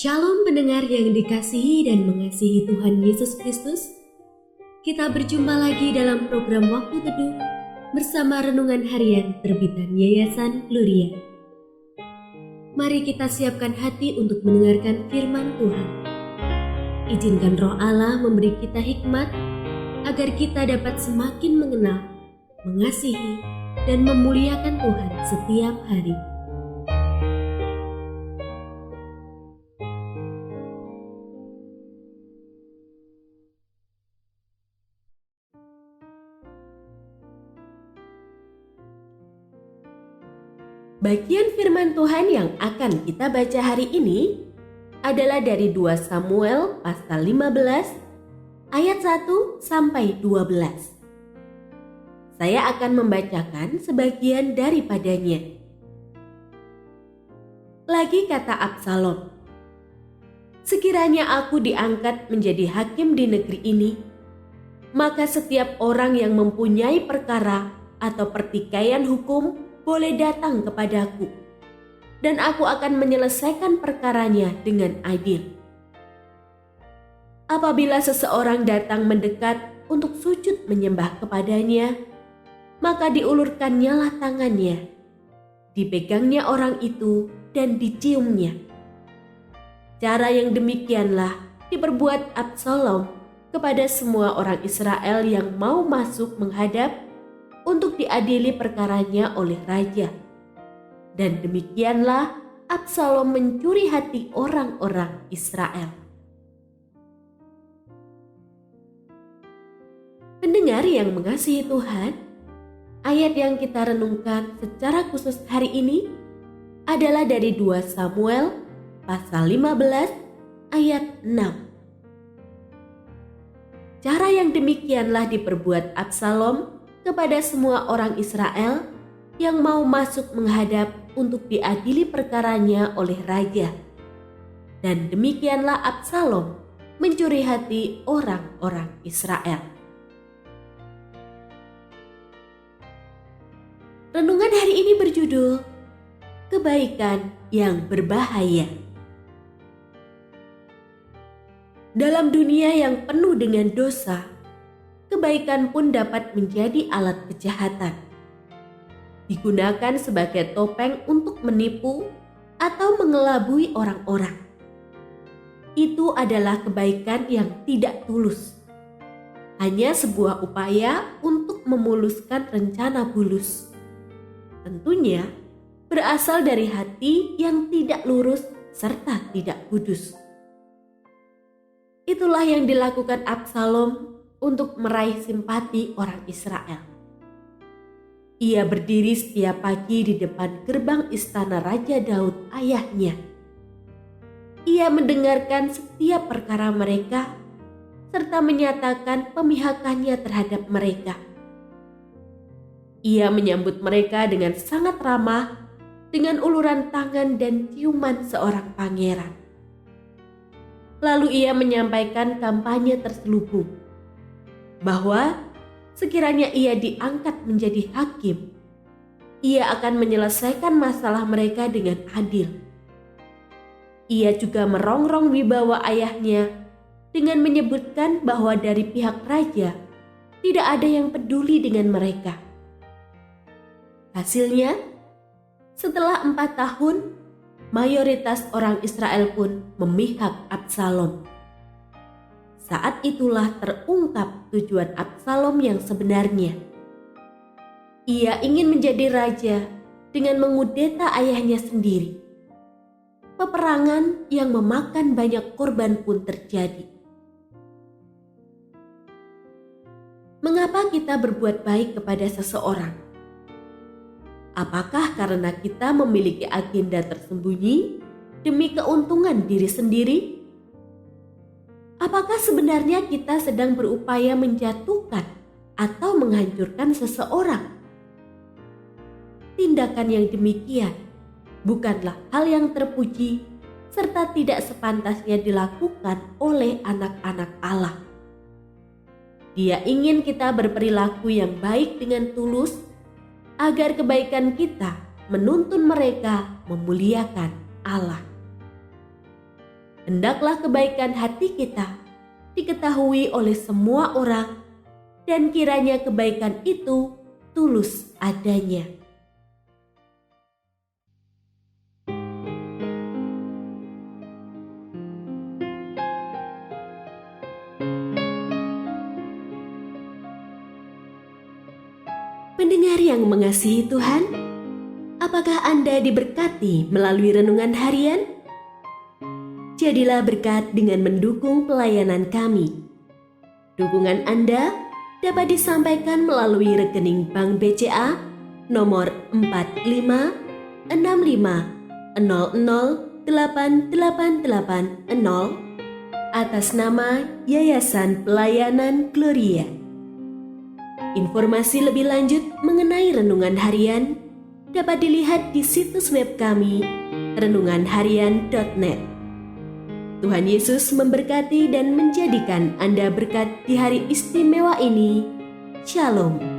Shalom pendengar yang dikasihi dan mengasihi Tuhan Yesus Kristus. Kita berjumpa lagi dalam program Waktu Teduh bersama Renungan Harian terbitan Yayasan Gloria. Mari kita siapkan hati untuk mendengarkan firman Tuhan. Izinkan Roh Allah memberi kita hikmat agar kita dapat semakin mengenal, mengasihi, dan memuliakan Tuhan setiap hari. Bagian firman Tuhan yang akan kita baca hari ini adalah dari 2 Samuel pasal 15 ayat 1 sampai 12. Saya akan membacakan sebagian daripadanya. Lagi kata Absalom, "Sekiranya aku diangkat menjadi hakim di negeri ini, maka setiap orang yang mempunyai perkara atau pertikaian hukum boleh datang kepadaku, dan aku akan menyelesaikan perkaranya dengan adil. Apabila seseorang datang mendekat untuk sujud menyembah kepadanya, maka diulurkannyalah tangannya, dipegangnya orang itu dan diciumnya. Cara yang demikianlah diperbuat Absalom kepada semua orang Israel yang mau masuk menghadap untuk diadili perkaranya oleh raja. Dan demikianlah Absalom mencuri hati orang-orang Israel." Pendengar yang mengasihi Tuhan, ayat yang kita renungkan secara khusus hari ini adalah dari 2 Samuel pasal 15 ayat 6. Cara yang demikianlah diperbuat Absalom kepada semua orang Israel yang mau masuk menghadap untuk diadili perkaranya oleh raja. Dan demikianlah Absalom mencuri hati orang-orang Israel. Renungan hari ini berjudul Kebaikan yang Berbahaya. Dalam dunia yang penuh dengan dosa, kebaikan pun dapat menjadi alat kejahatan. Digunakan sebagai topeng untuk menipu atau mengelabui orang-orang. Itu adalah kebaikan yang tidak tulus. Hanya sebuah upaya untuk memuluskan rencana bulus. Tentunya berasal dari hati yang tidak lurus serta tidak kudus. Itulah yang dilakukan Absalom untuk meraih simpati orang Israel. Ia berdiri setiap pagi di depan gerbang istana Raja Daud ayahnya. Ia mendengarkan setiap perkara mereka serta menyatakan pemihakannya terhadap mereka. Ia menyambut mereka dengan sangat ramah dengan uluran tangan dan ciuman seorang pangeran. Lalu ia menyampaikan kampanye terselubung bahwa sekiranya ia diangkat menjadi hakim, ia akan menyelesaikan masalah mereka dengan adil. Ia juga merongrong wibawa ayahnya dengan menyebutkan bahwa dari pihak raja tidak ada yang peduli dengan mereka. Hasilnya, setelah 4 tahun, mayoritas orang Israel pun memihak Absalom. Saat itulah terungkap tujuan Absalom yang sebenarnya. Ia ingin menjadi raja dengan mengudeta ayahnya sendiri. Peperangan yang memakan banyak korban pun terjadi. Mengapa kita berbuat baik kepada seseorang? Apakah karena kita memiliki agenda tersembunyi demi keuntungan diri sendiri? Apakah sebenarnya kita sedang berupaya menjatuhkan atau menghancurkan seseorang? Tindakan yang demikian bukanlah hal yang terpuji serta tidak sepantasnya dilakukan oleh anak-anak Allah. Dia ingin kita berperilaku yang baik dengan tulus agar kebaikan kita menuntun mereka memuliakan Allah. hendaklah kebaikan hati kita diketahui oleh semua orang, dan kiranya kebaikan itu tulus adanya. Pendengar yang mengasihi Tuhan, apakah Anda diberkati melalui renungan harian? Jadilah berkat dengan mendukung pelayanan kami. Dukungan Anda dapat disampaikan melalui rekening Bank BCA nomor 4565008880 atas nama Yayasan Pelayanan Gloria. Informasi lebih lanjut mengenai renungan harian dapat dilihat di situs web kami renunganharian.net. Tuhan Yesus memberkati dan menjadikan Anda berkat di hari istimewa ini. Shalom.